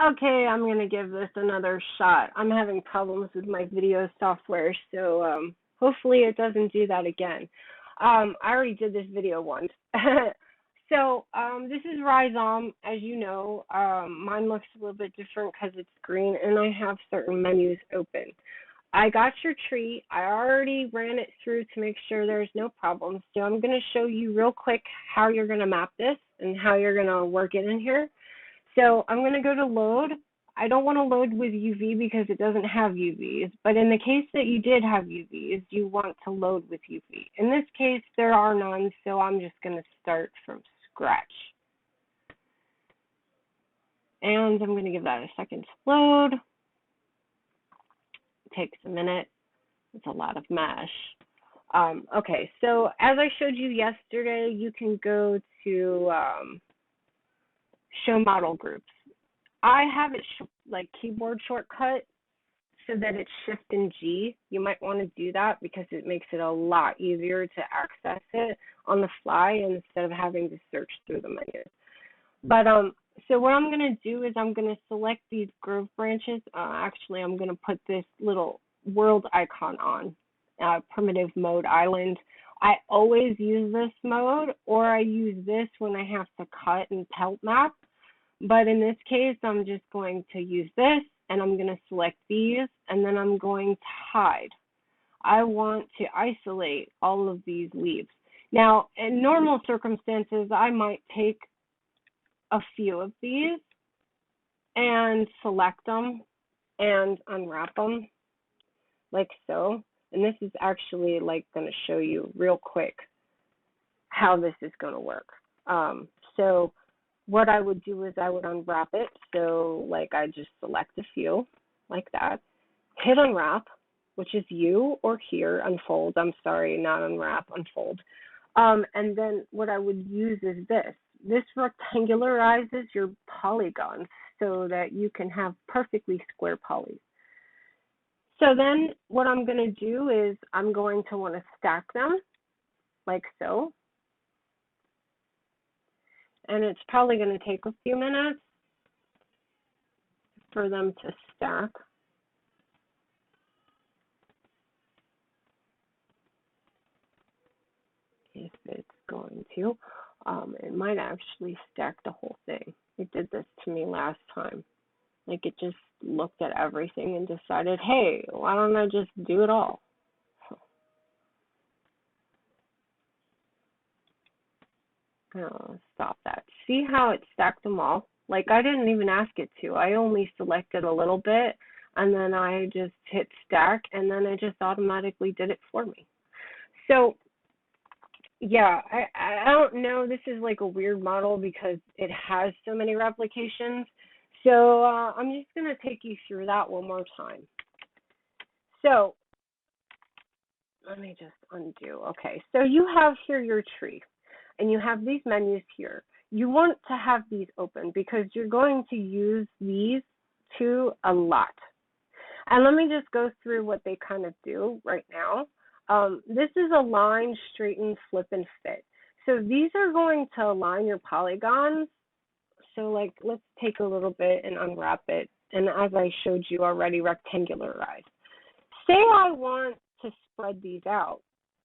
Okay, I'm gonna give this another shot. I'm having problems with my video software, so hopefully it doesn't do that again. I already did this video once. So this is Rizom, as you know. Mine looks a little bit different because it's green, and I have certain menus open. I got your tree. I already ran it through to make sure there's no problems. So I'm going to show you real quick how you're going to map this and how you're going to work it in here. So I'm going to go to load. I don't want to load with UV because it doesn't have UVs, but in the case that you did have UVs, you want to load with UV. In this case, there are none, so I'm just going to start from scratch. And I'm going to give that a second to load. It takes a minute. It's a lot of mesh. Okay, so as I showed you yesterday, you can go to show model groups. I have it like keyboard shortcut so that it's Shift and G. You might want to do that because it makes it a lot easier to access it on the fly instead of having to search through the menu. But so what I'm going to do is I'm going to select these grove branches. Actually, I'm going to put this little world icon on, primitive mode island. I always use this mode, or I use this when I have to cut and pelt map. But in this case, I'm just going to use this, and I'm going to select these, and then I'm going to hide. I want to isolate all of these leaves. Now, in normal circumstances, I might take a few of these and select them and unwrap them like so. And this is actually like going to show you real quick how this is going to work. So what I would do is I would unwrap it. So like I just select a few like that, hit unwrap, which is you, or here, unfold. I'm sorry, not unwrap, unfold. And then what I would use is this. This rectangularizes your polygons so that you can have perfectly square polys. So then what I'm going to do is I'm going to want to stack them like so. And it's probably going to take a few minutes for them to stack. If it's going to. It might actually stack the whole thing. It did this to me last time. Like it just looked at everything and decided, hey, why don't I just do it all? Stop that. See how it stacked them all? Like I didn't even ask it to. I only selected a little bit and then I just hit stack and then it just automatically did it for me. So yeah, I don't know. This is like a weird model because it has so many replications. So I'm just going to take you through that one more time. So let me just undo. Okay, so you have here your tree, and you have these menus here. You want to have these open because you're going to use these two a lot. And let me just go through what they kind of do right now. This is align, straighten, flip, and fit. So these are going to align your polygons. So like, let's take a little bit and unwrap it. And as I showed you already, rectangularize. Say I want to spread these out.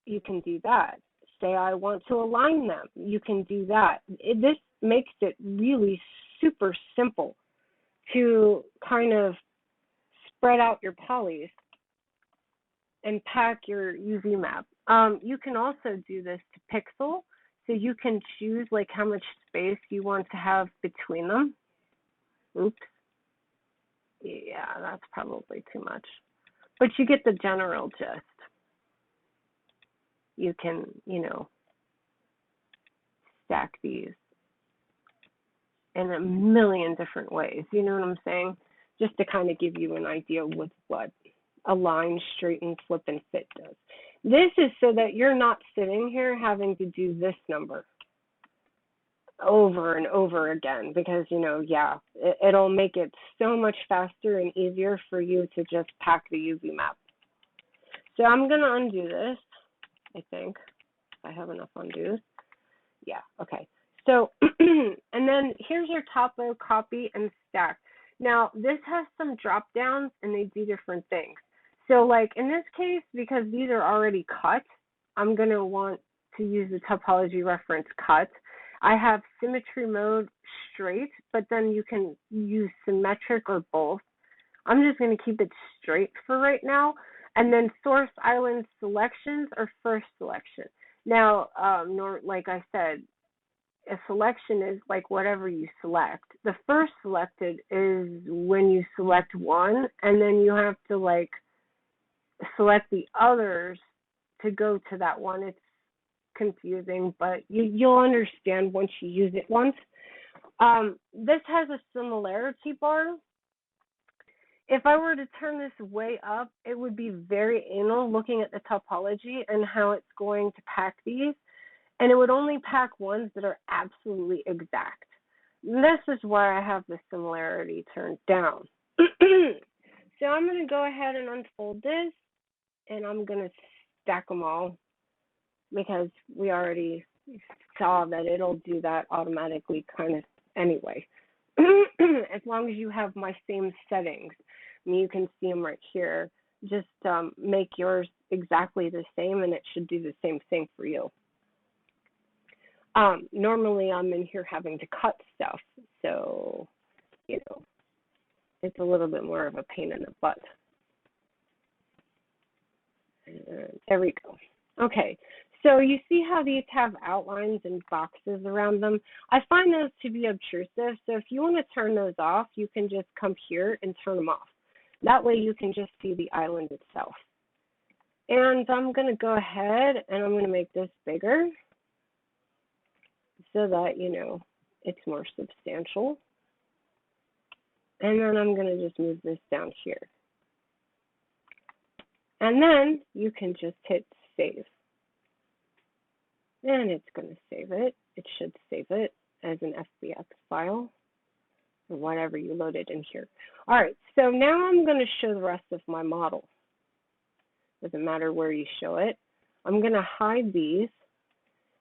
You can do that. Say I want to align them. You can do that. This makes it really super simple to kind of spread out your polys and pack your UV map. You can also do this to pixel, so you can choose like how much space you want to have between them. Oops. Yeah, that's probably too much. But you get the general gist. You can, stack these in a million different ways. You know what I'm saying? Just to kind of give you an idea with what align, straighten, flip, and fit does. This is so that you're not sitting here having to do this number over and over again because, it'll make it so much faster and easier for you to just pack the UV map. So I'm going to undo this, I think. If I have enough undos. Yeah, okay. So, and then here's your topo, copy, and stack. Now, this has some drop downs and they do different things. So, like in this case, because these are already cut, I'm going to want to use the topology reference cut. I have symmetry mode straight, but then you can use symmetric or both. I'm just going to keep it straight for right now. And then source island selections or first selection. Now, like I said, a selection is like whatever you select. The first selected is when you select one, and then you have to like select the others to go to that one. It's confusing, but you'll understand once you use it once. This has a similarity bar. If I were to turn this way up, it would be very anal looking at the topology and how it's going to pack these. And it would only pack ones that are absolutely exact. This is why I have the similarity turned down. So I'm going to go ahead and unfold this, and I'm going to stack them all because we already saw that it'll do that automatically kind of anyway. As long as you have my same settings. I mean, you can see them right here. Just make yours exactly the same, and it should do the same thing for you. Normally, I'm in here having to cut stuff, so, you know, it's a little bit more of a pain in the butt. And there we go. Okay, so you see how these have outlines and boxes around them? I find those to be obtrusive, so if you want to turn those off, you can just come here and turn them off. That way you can just see the island itself. And I'm going to go ahead and I'm going to make this bigger so that, you know, it's more substantial. And then I'm going to just move this down here. And then you can just hit save. And it's going to save it. It should save it as an FBX file or whatever you loaded in here. All right, so now I'm going to show the rest of my model. Doesn't matter where you show it. I'm going to hide these.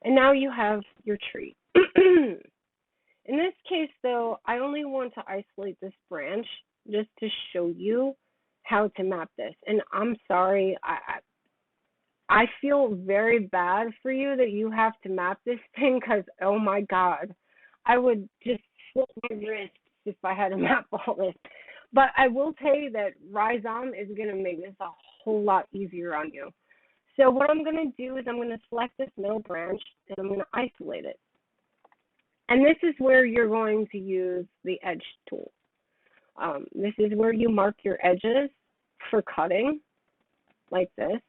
And now you have your tree. In this case, though, I only want to isolate this branch just to show you how to map this. And I'm sorry, I feel very bad for you that you have to map this thing because, oh my God, I would just slit my wrists if I had to map all this. But I will tell you that Rizom is going to make this a whole lot easier on you. So what I'm going to do is I'm going to select this middle branch and I'm going to isolate it. And this is where you're going to use the edge tool. This is where you mark your edges for cutting, like this.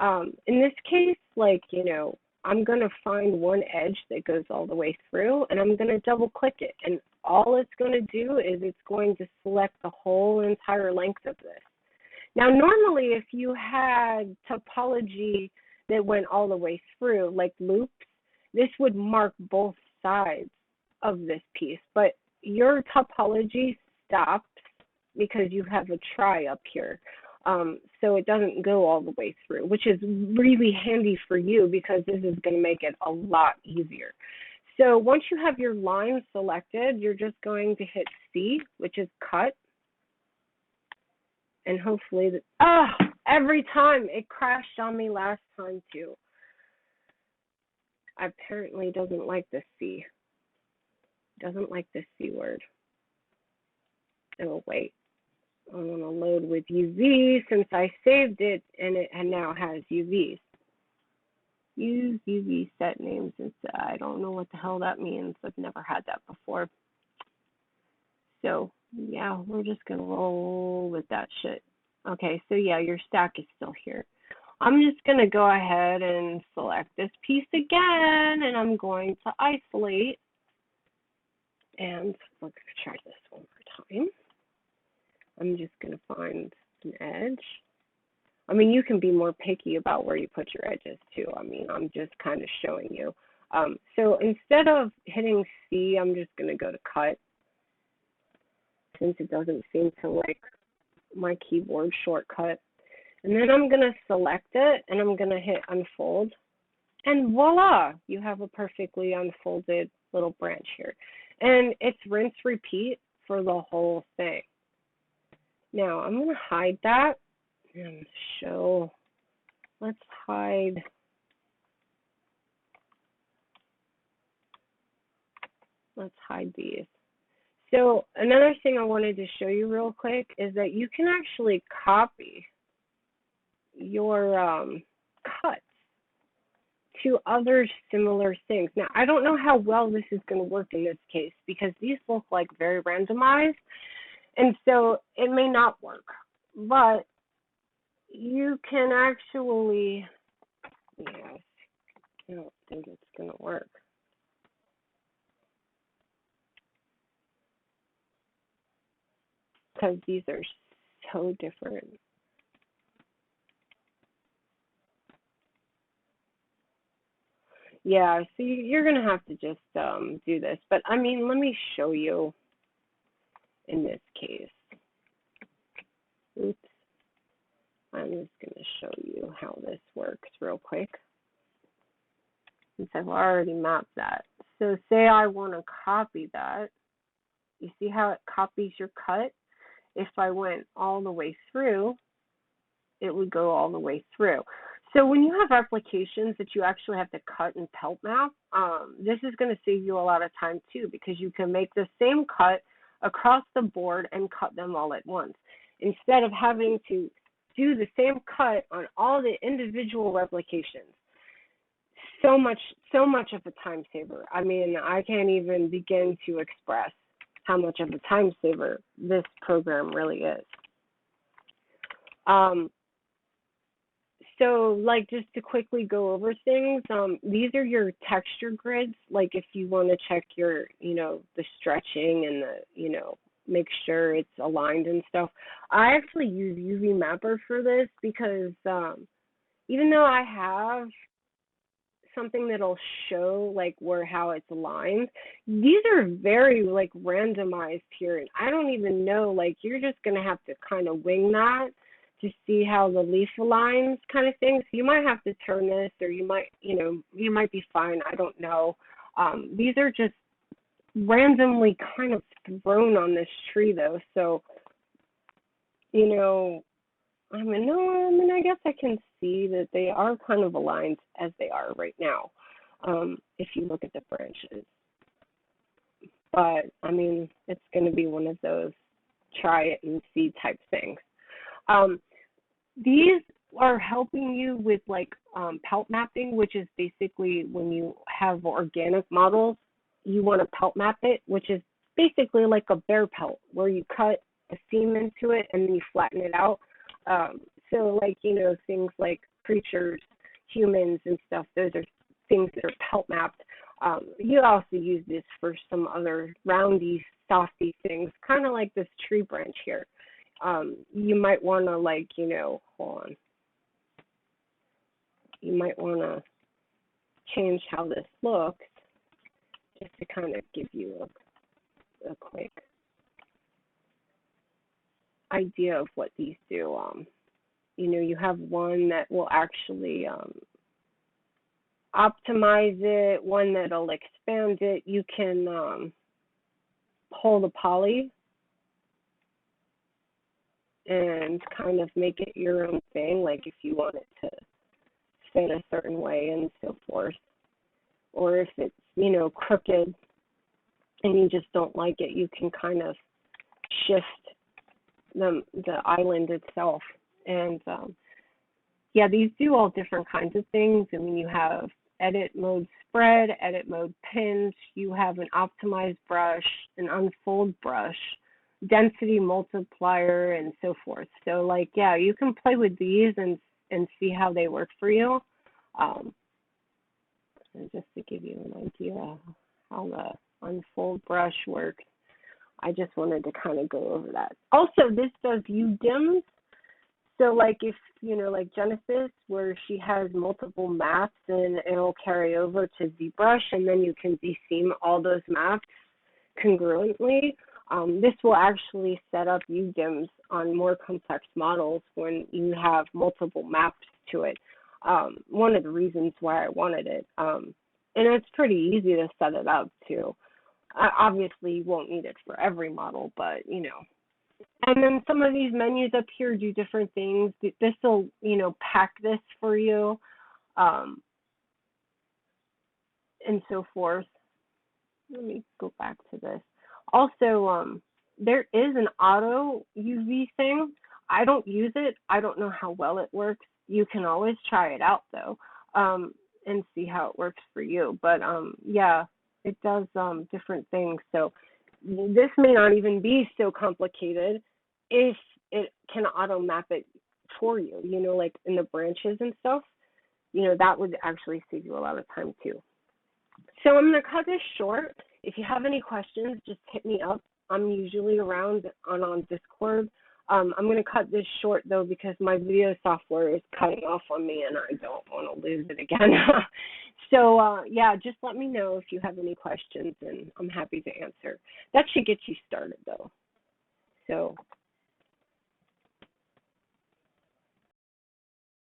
In this case, like, you know, I'm going to find one edge that goes all the way through, and I'm going to double click it. And all it's going to do is it's going to select the whole entire length of this. Now, normally, if you had topology that went all the way through, like loops, this would mark both sides of this piece. But your topology stops because you have a try up here. So it doesn't go all the way through, which is really handy for you because this is going to make it a lot easier. So once you have your line selected, you're just going to hit C, which is cut. And hopefully, every time it crashed on me last time too. Apparently doesn't like the C. Doesn't like the C word. Oh, wait. I want to load with UV since I saved it and it now has UVs. Use UV set names instead. I don't know what the hell that means. I've never had that before. So, yeah, we're just going to roll with that shit. Okay, so yeah, your stack is still here. I'm just going to go ahead and select this piece again, and I'm going to isolate. And let's try this one more time. I'm just going to find an edge. I mean, you can be more picky about where you put your edges too. I mean, I'm just kind of showing you. So instead of hitting C, I'm just going to go to cut, since it doesn't seem to like my keyboard shortcut. And then I'm going to select it, and I'm going to hit unfold. And voila, you have a perfectly unfolded little branch here. And it's rinse, repeat. for the whole thing. Now, I'm going to hide that and show, let's hide these. So another thing I wanted to show you real quick is that you can actually copy your cuts to other similar things. Now, I don't know how well this is going to work in this case because these look like very randomized, and so it may not work. But you can actually, yes, I don't think it's going to work. Because these are so different. Yeah, so you're going to have to just do this. But, I mean, let me show you in this case. Oops. I'm just going to show you how this works real quick, since I've already mapped that. So say I want to copy that. You see how it copies your cut? If I went all the way through, it would go all the way through. So when you have applications that you actually have to cut and pelt map, this is going to save you a lot of time too, because you can make the same cut across the board and cut them all at once, instead of having to do the same cut on all the individual replications. So much of a time saver. I mean, I can't even begin to express how much of a time saver this program really is. So, like, just to quickly go over things, these are your texture grids. Like, if you want to check your, the stretching and the, make sure it's aligned and stuff. I actually use UV Mapper for this because even though I have something that'll show like how it's aligned, these are very like randomized here, and I don't even know, like, you're just gonna have to kind of wing that to see how the leaf aligns, kind of thing. So you might have to turn this, or you might be fine, I don't know. These are just randomly kind of thrown on this tree though, so I guess I can see that they are kind of aligned as they are right now, if you look at the branches. But, I mean, it's going to be one of those try it and see type things. These are helping you with, like, pelt mapping, which is basically when you have organic models, you want to pelt map it, which is basically like a bear pelt, where you cut a seam into it and then you flatten it out. So, like, things like creatures, humans, and stuff, those are things that are pelt mapped. You also use this for some other roundy, softy things, kind of like this tree branch here. You might want to, like, hold on. You might want to change how this looks, just to kind of give you a quick idea of what these do. You have one that will actually optimize it, one that'll expand it. You can pull the poly and kind of make it your own thing, like if you want it to fit a certain way and so forth. Or if it's, crooked and you just don't like it, you can kind of shift the island itself. And these do all different kinds of things. I mean, you have edit mode spread, edit mode pins, you have an optimized brush, an unfold brush, density multiplier, and so forth. So, like, you can play with these and see how they work for you. And just to give you an idea how the unfold brush works, I just wanted to kind of go over that. Also, this does U-dims. So, like, if, like Genesis, where she has multiple maps, and it'll carry over to ZBrush, and then you can de-seam all those maps congruently. This will actually set up U-dims on more complex models when you have multiple maps to it. One of the reasons why I wanted it. And it's pretty easy to set it up, too. Obviously, you won't need it for every model, but you know. And then some of these menus up here do different things. This will, you know, pack this for you, um, and so forth. Let me go back to this. Also, there is an auto UV thing. I don't use it. I don't know how well it works. You can always try it out though, and see how it works for you. But yeah, it does different things. So this may not even be so complicated if it can auto map it for you. You know, like in the branches and stuff. You know, that would actually save you a lot of time too. So I'm going to cut this short. If you have any questions, just hit me up. I'm usually around on Discord. I'm going to cut this short though because my video software is cutting off on me and I don't want to lose it again. So yeah, just let me know if you have any questions and I'm happy to answer. That should get you started though. So